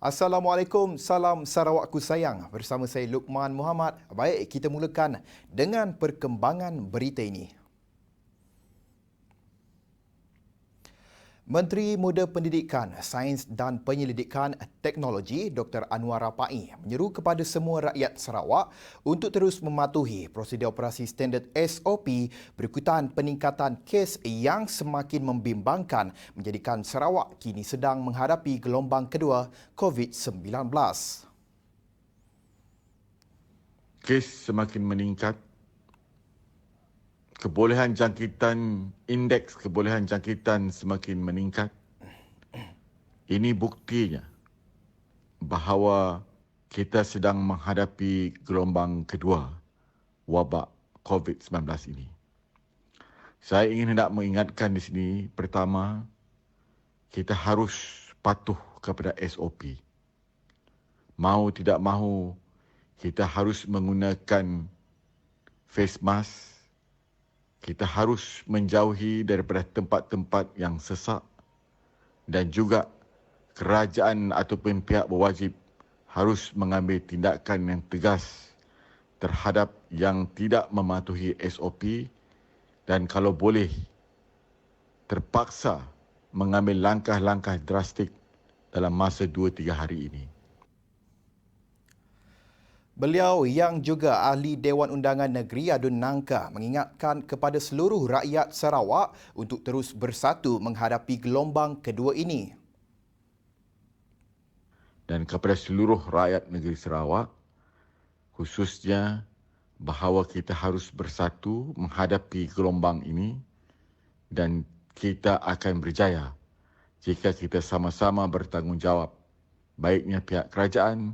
Assalamualaikum, salam Sarawakku sayang. Bersama saya Luqman Muhammad. Baik, kita mulakan dengan perkembangan berita ini. Menteri Muda Pendidikan, Sains dan Penyelidikan Teknologi Dr. Anwar Rapai menyeru kepada semua rakyat Sarawak untuk terus mematuhi prosedur operasi standard SOP berikutan peningkatan kes yang semakin membimbangkan menjadikan Sarawak kini sedang menghadapi gelombang kedua COVID-19. Kes semakin meningkat, indeks kebolehan jangkitan semakin meningkat. Ini buktinya bahawa kita sedang menghadapi gelombang kedua wabak COVID-19 ini. Saya ingin hendak mengingatkan di sini, pertama, kita harus patuh kepada SOP. Mahu tidak mahu, kita harus menggunakan face mask. Kita harus menjauhi daripada tempat-tempat yang sesak dan juga kerajaan ataupun pihak berwajib harus mengambil tindakan yang tegas terhadap yang tidak mematuhi SOP dan kalau boleh terpaksa mengambil langkah-langkah drastik dalam masa 2-3 hari ini. Beliau yang juga ahli Dewan Undangan Negeri Adun Nangka mengingatkan kepada seluruh rakyat Sarawak untuk terus bersatu menghadapi gelombang kedua ini. Dan kepada seluruh rakyat negeri Sarawak, khususnya bahawa kita harus bersatu menghadapi gelombang ini dan kita akan berjaya jika kita sama-sama bertanggungjawab, baiknya pihak kerajaan,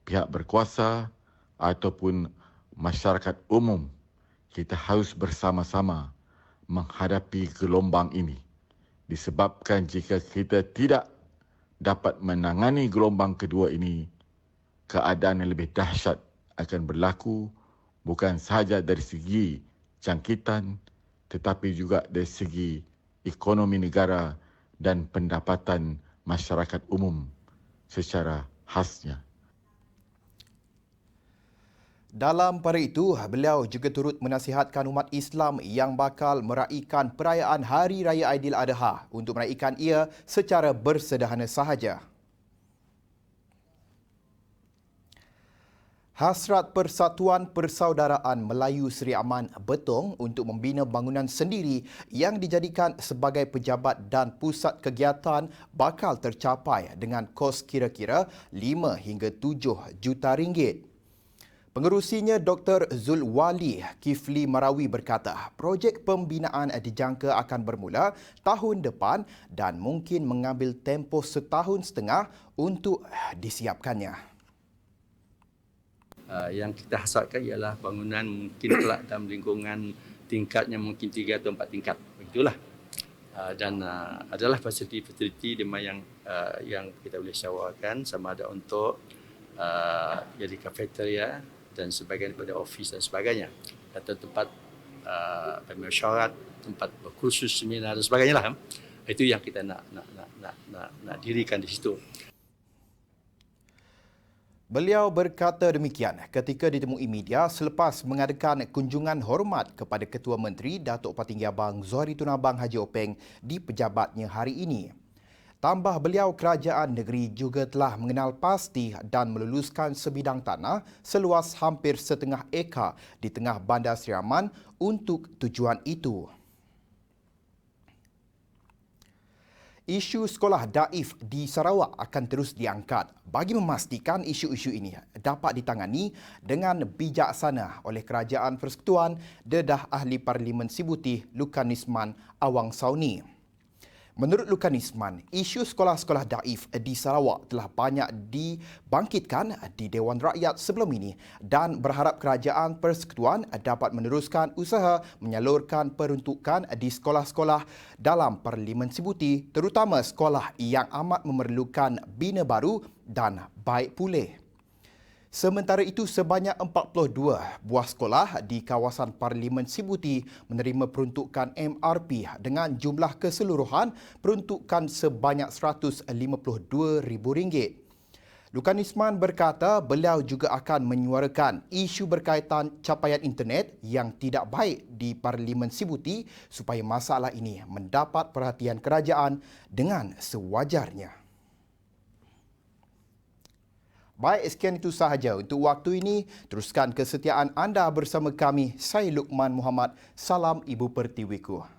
pihak berkuasa ataupun masyarakat umum. Kita harus bersama-sama menghadapi gelombang ini. Disebabkan jika kita tidak dapat menangani gelombang kedua ini, keadaan yang lebih dahsyat akan berlaku bukan sahaja dari segi jangkitan tetapi juga dari segi ekonomi negara dan pendapatan masyarakat umum secara khasnya. Dalam pada itu, beliau juga turut menasihatkan umat Islam yang bakal meraihkan perayaan Hari Raya Aidiladha untuk meraihkan ia secara bersederhana sahaja. Hasrat Persatuan Persaudaraan Melayu Seri Aman Betong untuk membina bangunan sendiri yang dijadikan sebagai pejabat dan pusat kegiatan bakal tercapai dengan kos kira-kira 5 hingga 7 juta ringgit. Pengerusinya Dr. Zulwali Kifli Marawi berkata, projek pembinaan dijangka akan bermula tahun depan dan mungkin mengambil tempoh setahun setengah untuk disiapkannya. Yang kita hasratkan ialah bangunan mungkin kelak dalam lingkungan tingkatnya mungkin 3 atau 4 tingkat. Begitulah. Dan adalah fasiliti-fasiliti yang kita boleh syawarkan sama ada untuk jadi kafeteria dan sebagainya daripada ofis dan sebagainya. Atau tempat pemersyarat, tempat berkursus, seminar dan sebagainya lah. Itu yang kita nak dirikan di situ. Beliau berkata demikian ketika ditemui media selepas mengadakan kunjungan hormat kepada Ketua Menteri Datuk Patinggi Abang Zuhari Tun Abang Haji Openg di pejabatnya hari ini. Tambah beliau, kerajaan negeri juga telah mengenal pasti dan meluluskan sebidang tanah seluas hampir setengah ekar di tengah Bandar Seri Aman untuk tujuan itu. Isu sekolah daif di Sarawak akan terus diangkat bagi memastikan isu-isu ini dapat ditangani dengan bijaksana oleh Kerajaan Persekutuan Dedah Ahli Parlimen Sibuti Lukanisman Awang Sauni. Menurut Lukanisman, isu sekolah-sekolah daif di Sarawak telah banyak dibangkitkan di Dewan Rakyat sebelum ini dan berharap Kerajaan Persekutuan dapat meneruskan usaha menyalurkan peruntukan di sekolah-sekolah dalam Parlimen Sibuti, terutama sekolah yang amat memerlukan bina baru dan baik pulih. Sementara itu, sebanyak 42 buah sekolah di kawasan Parlimen Sibuti menerima peruntukan MRP dengan jumlah keseluruhan peruntukan sebanyak RM152,000. Lukan Isman berkata beliau juga akan menyuarakan isu berkaitan capaian internet yang tidak baik di Parlimen Sibuti supaya masalah ini mendapat perhatian kerajaan dengan sewajarnya. Baik, sekian itu sahaja untuk waktu ini. Teruskan kesetiaan anda bersama kami. Saya Luqman Muhammad. Salam Ibu Pertiwiku.